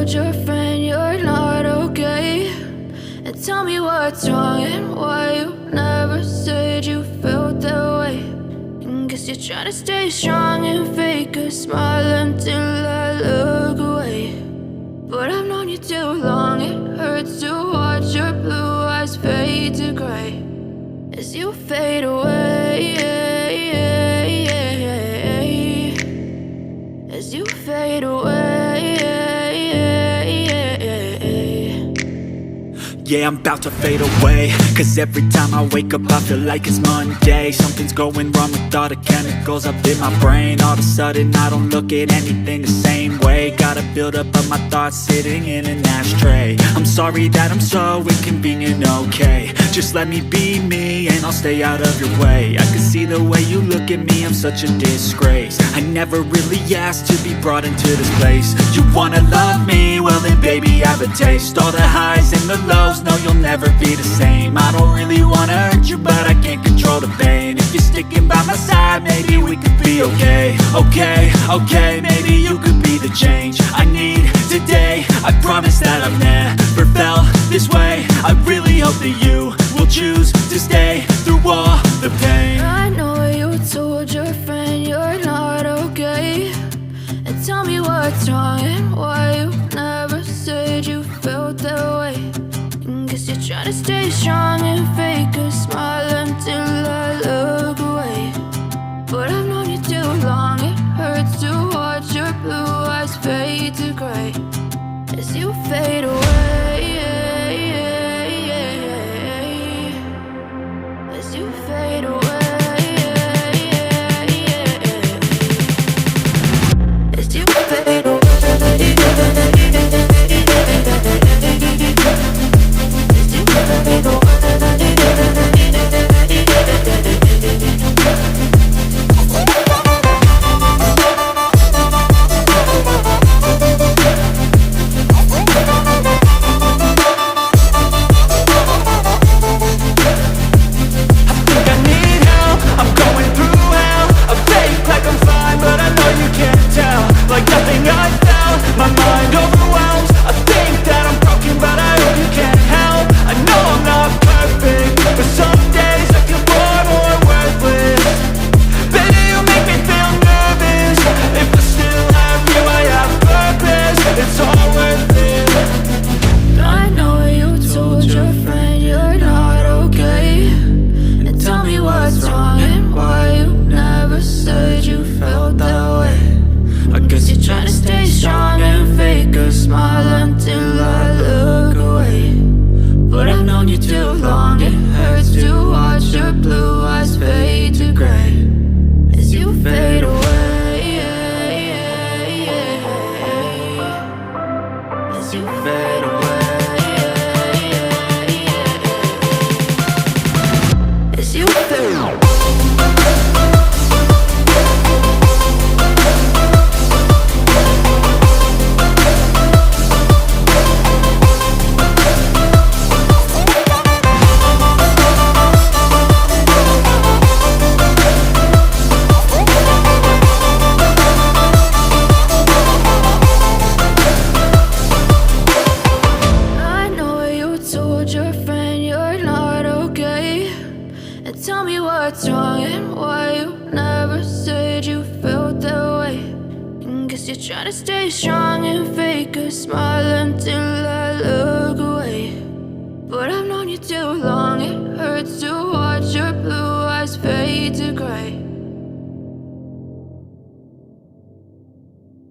told your friend you're not okay? And tell me what's wrong and why you never said you felt that way. And guess you're trying to stay strong and fake a smile until I look away. But I've known you too long, it hurts to watch your blue eyes fade to gray as you fade away, as you fade away. Yeah, I'm about to fade away, cause every time I wake up I feel like it's Monday. Something's going wrong with all the chemicals up in my brain. All of a sudden I don't look at anything the same way. Got a buildup of my thoughts sitting in an ashtray. I'm sorry that I'm so inconvenient, okay? Just let me be me and I'll stay out of your way. I can see the way you look at me, I'm such a disgrace. I never really asked to be brought into this place. You wanna love me? Well then baby I have a taste. All the highs and the lows, no you'll never be the same. I don't really wanna hurt you but I can't control the pain. If you're sticking by my side maybe we could be okay. Okay, maybe you could be the change I need today. I promise that I've never felt this way. I really hope that you will choose to stay through all the pain. I know you told your friend you're not okay. And tell me what's wrong and why you never said you felt that way. And guess you're trying to stay strong and fake a smile until I look away. But I've known you too long, it hurts to watch your blue eyes fade to gray as you fade away, as you fade away, as you fade away. Trying to stay strong and fake a smile until I look away. But I've known you too long, it hurts to